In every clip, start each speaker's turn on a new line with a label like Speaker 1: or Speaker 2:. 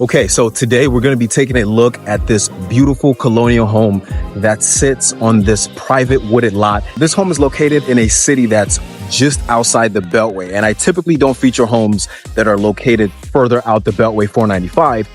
Speaker 1: Okay, so today we're going to be taking a look at this beautiful colonial home that sits on this private wooded lot. This home is located in a city that's just outside the Beltway, and I typically don't feature homes that are located further out the Beltway 495,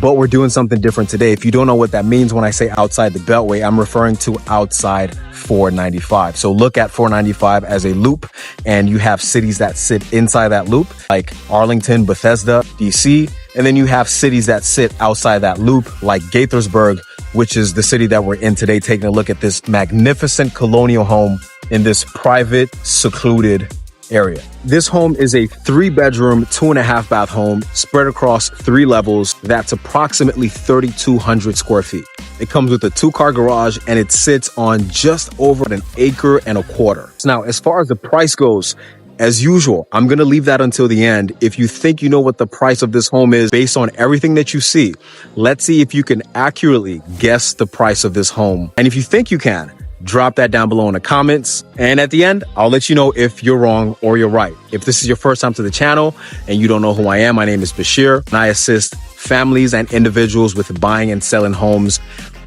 Speaker 1: but we're doing something different today. If you don't know what that means when I say outside the Beltway, I'm referring to outside 495. So look at 495 as a loop, and you have cities that sit inside that loop, like Arlington, Bethesda, DC. And then you have cities that sit outside that loop, like Gaithersburg, which is the city that we're in today, taking a look at this magnificent colonial home in this private, secluded area. This home is a 3-bedroom, 2.5-bath home spread across 3 levels. That's approximately 3,200 square feet. It comes with a 2-car garage, and it sits on just over 1.25 acres. Now, as far as the price goes, as usual, I'm going to leave that until the end. If you think you know what the price of this home is based on everything that you see, let's see if you can accurately guess the price of this home. And if you think you can, drop that down below in the comments. And at the end, I'll let you know if you're wrong or you're right. If this is your first time to the channel and you don't know who I am, my name is Bashir, and I assist families and individuals with buying and selling homes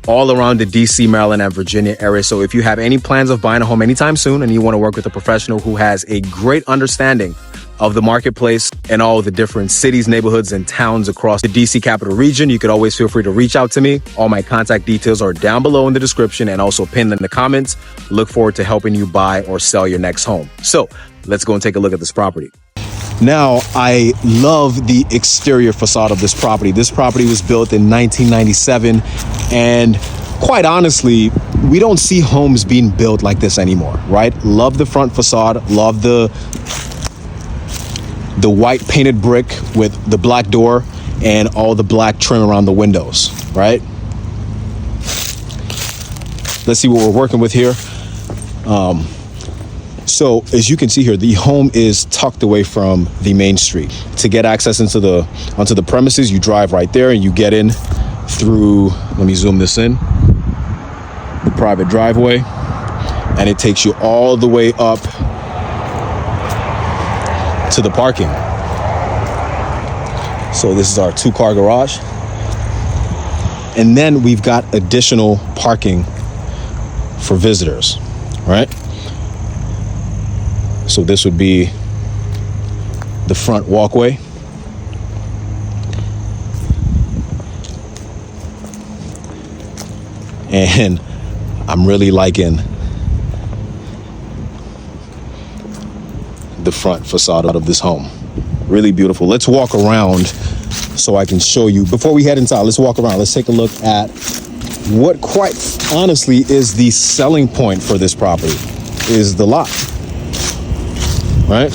Speaker 1: all around the DC, Maryland, and Virginia area. So if you have any plans of buying a home anytime soon and you want to work with a professional who has a great understanding of the marketplace and all the different cities, neighborhoods, and towns across the DC capital region, you could always feel free to reach out to me. All my contact details are down below in the description and also pinned in the comments. Look forward to helping you buy or sell your next home. So let's go and take a look at this property. Now, I love the exterior facade of this property. This property was built in 1997, and quite honestly, we don't see homes being built like this anymore, right? Love the front facade, love the white painted brick with the black door and all the black trim around the windows, right? Let's see what we're working with here. So as you can see here, the home is tucked away from the main street. To get access onto the premises, you drive right there and you get in through, let me zoom this in, the private driveway, and it takes you all the way up to the parking. So this is our 2-car garage. And then we've got additional parking for visitors, right? So this would be the front walkway. And I'm really liking the front facade of this home. Really beautiful. Let's walk around so I can show you. Before we head inside, let's walk around. Let's take a look at what quite honestly is the selling point for this property, is the lot. Right?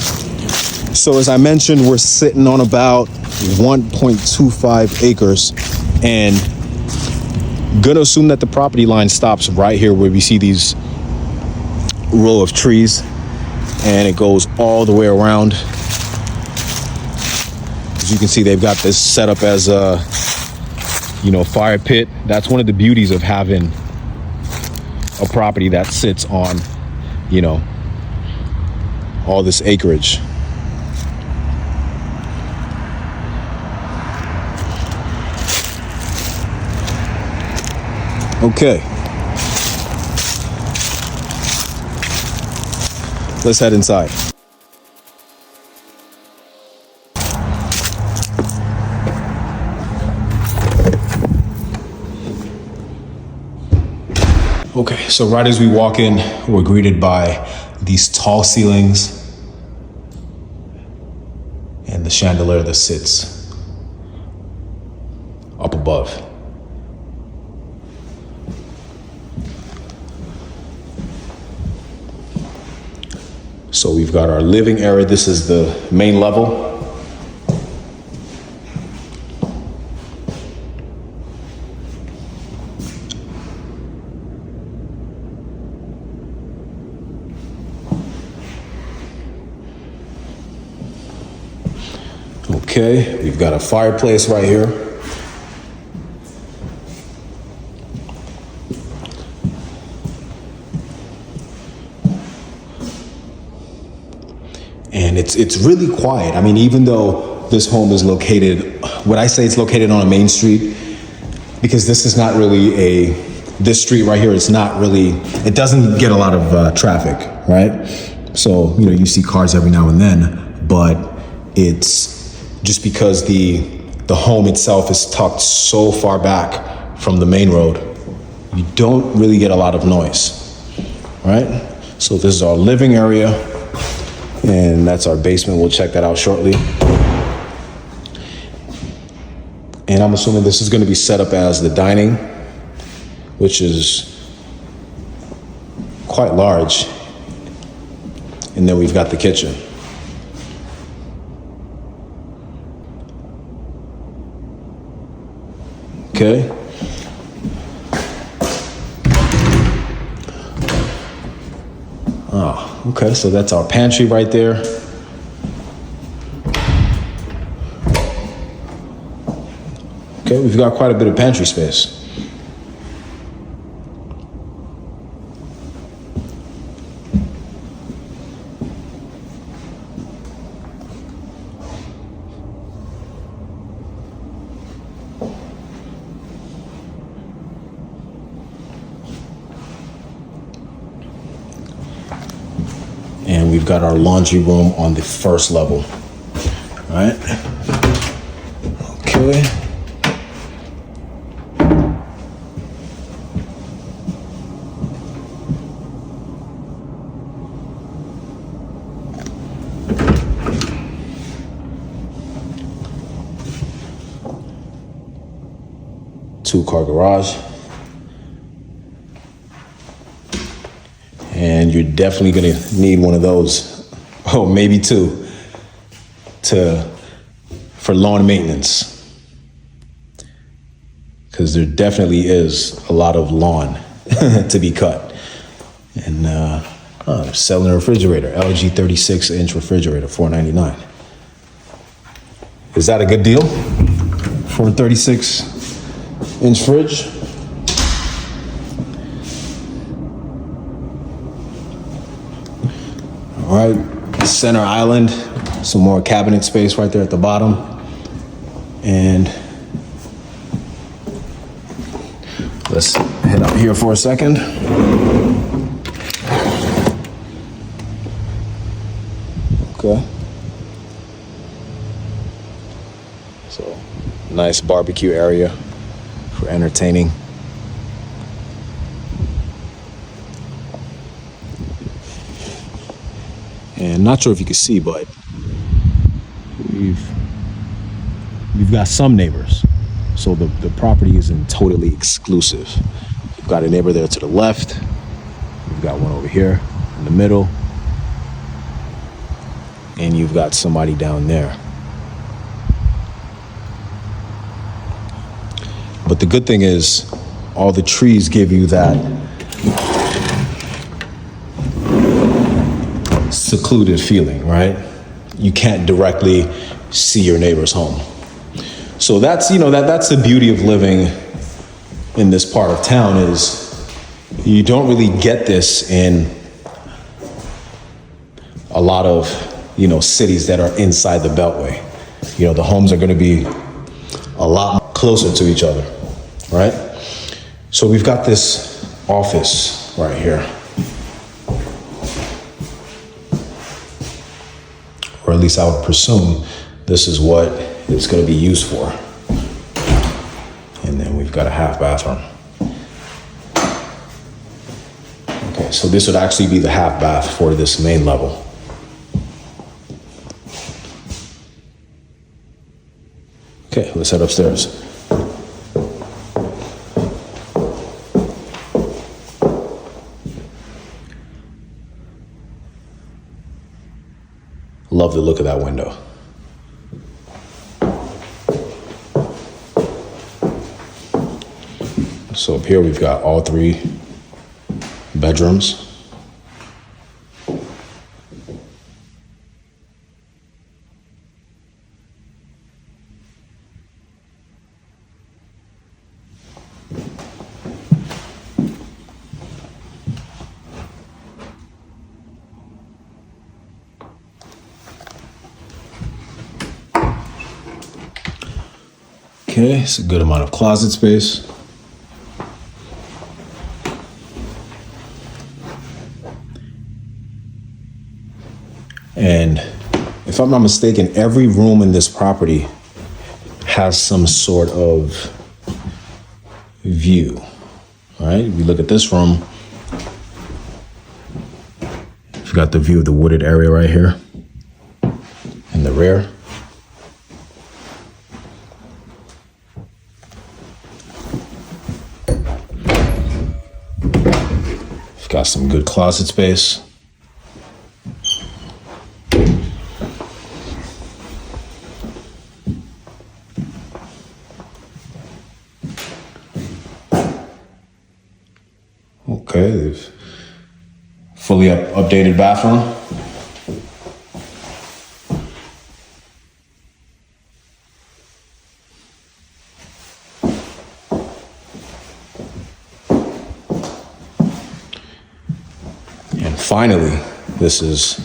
Speaker 1: So as I mentioned, we're sitting on about 1.25 acres, and gonna assume that the property line stops right here where we see these row of trees, and it goes all the way around. As you can see, they've got this set up as a, fire pit. That's one of the beauties of having a property that sits on, all this acreage. Okay. Let's head inside. Okay, so right as we walk in, we're greeted by these tall ceilings and the chandelier that sits up above. So we've got our living area. This is the main level. Okay, we've got a fireplace right here. And it's really quiet. I mean, even though this home is located, would I say it's located on a main street? Because this is not really this street right here, it's not really, it doesn't get a lot of traffic, right? So, you see cars every now and then, but it's just because the home itself is tucked so far back from the main road, you don't really get a lot of noise, right? So this is our living area, and that's our basement. We'll check that out shortly. And I'm assuming this is going to be set up as the dining, which is quite large. And then we've got the kitchen. Okay. Oh, okay, so that's our pantry right there. Okay, we've got quite a bit of pantry space. And we've got our laundry room on the first level. All right. Okay. Two-car garage. And you're definitely gonna need one of those, maybe two, for lawn maintenance. Because there definitely is a lot of lawn to be cut. And they're selling a refrigerator, LG 36-inch refrigerator, $499. Is that a good deal for a 36-inch fridge? All right, center island, some more cabinet space right there at the bottom. And let's head up here for a second. Okay. So, nice barbecue area for entertaining. And not sure if you can see, but we've got some neighbors. So the property isn't totally exclusive. We've got a neighbor there to the left. We've got one over here in the middle. And you've got somebody down there. But the good thing is all the trees give you that secluded feeling, right? You can't directly see your neighbor's home. So that's, that's the beauty of living in this part of town, is you don't really get this in a lot of, cities that are inside the Beltway. The homes are going to be a lot closer to each other, right? So we've got this office right here. Or at least I would presume this is what it's going to be used for. And then we've got a half bathroom. Okay, so this would actually be the half bath for this main level. Okay, let's head upstairs. Love the look of that window. So up here we've got all three bedrooms. Okay, it's a good amount of closet space. And if I'm not mistaken, every room in this property has some sort of view. All right, if you look at this room, you've got the view of the wooded area right here in the rear. You've got some good closet space. Okay, they've fully updated bathroom. And finally, this is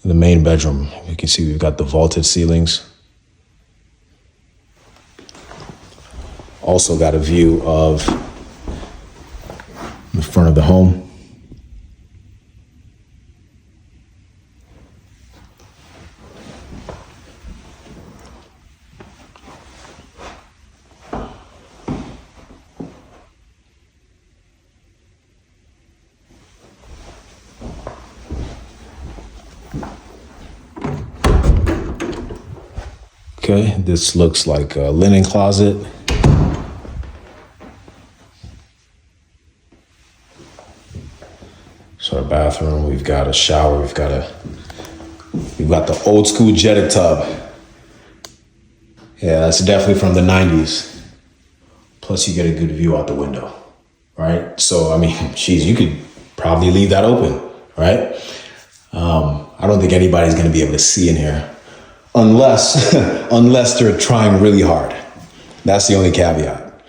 Speaker 1: the main bedroom. You can see we've got the vaulted ceilings. Also got a view of the front of the home. Okay, this looks like a linen closet. So our bathroom, we've got a shower, we've got the old school jetted tub. Yeah, that's definitely from the 90s. Plus you get a good view out the window, right? So, I mean, geez, you could probably leave that open, right? I don't think anybody's gonna be able to see in here unless they're trying really hard. That's the only caveat.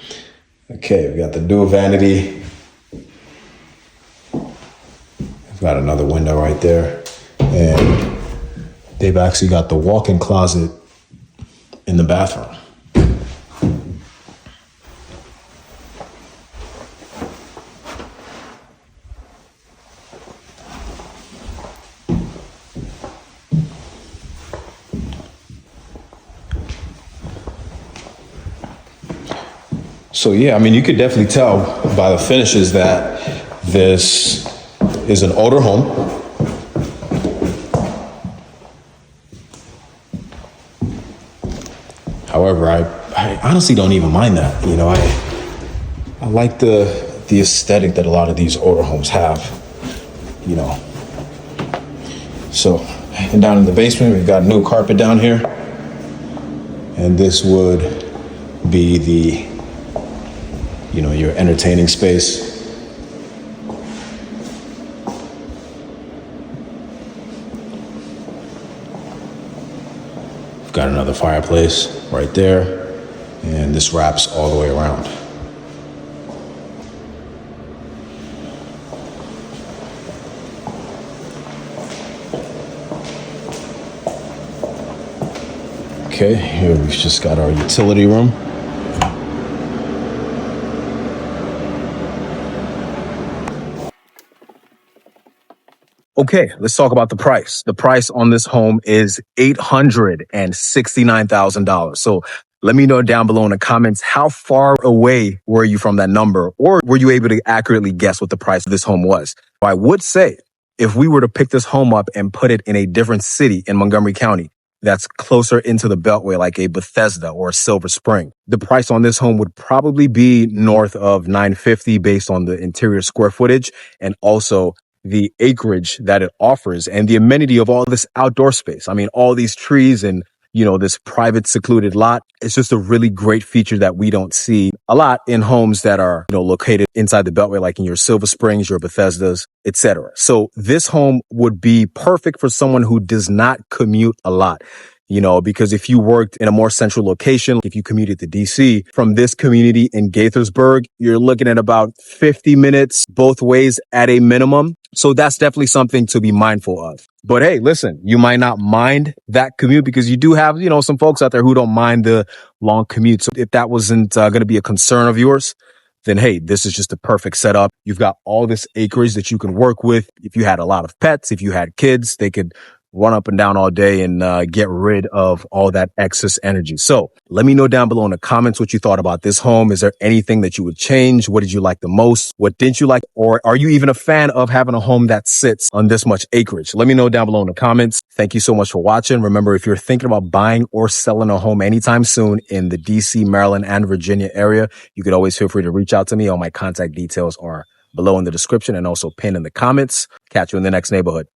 Speaker 1: Okay, we got the dual vanity. We've got another window right there. And they've actually got the walk-in closet in the bathroom. So yeah, I mean, you could definitely tell by the finishes that this is an older home. However, I honestly don't even mind that. You know, I like the aesthetic that a lot of these older homes have, you know. So, and down in the basement, we've got new carpet down here. And this would be the, you know, your entertaining space. We've got another fireplace right there, and this wraps all the way around. Okay, here we've just got our utility room. Okay, let's talk about the price. The price on this home is $869,000. So let me know down below in the comments, how far away were you from that number? Or were you able to accurately guess what the price of this home was? I would say, if we were to pick this home up and put it in a different city in Montgomery County, that's closer into the Beltway, like a Bethesda or a Silver Spring, the price on this home would probably be north of $950 based on the interior square footage and also the acreage that it offers and the amenity of all this outdoor space. I mean, all these trees and, you know, this private secluded lot. It's just a really great feature that we don't see a lot in homes that are, you know, located inside the Beltway, like in your Silver Springs, your Bethesdas, etc. So this home would be perfect for someone who does not commute a lot. You know, because if you worked in a more central location, if you commuted to DC from this community in Gaithersburg, you're looking at about 50 minutes both ways at a minimum. So that's definitely something to be mindful of. But hey, listen, you might not mind that commute because you do have, some folks out there who don't mind the long commute. So if that wasn't going to be a concern of yours, then hey, this is just the perfect setup. You've got all this acreage that you can work with. If you had a lot of pets, if you had kids, they could run up and down all day and get rid of all that excess energy. So let me know down below in the comments what you thought about this home. Is there anything that you would change? What did you like the most? What didn't you like? Or are you even a fan of having a home that sits on this much acreage? Let me know down below in the comments. Thank you so much for watching. Remember, if you're thinking about buying or selling a home anytime soon in the DC, Maryland, and Virginia area, you could always feel free to reach out to me. All my contact details are below in the description and also pinned in the comments. Catch you in the next neighborhood.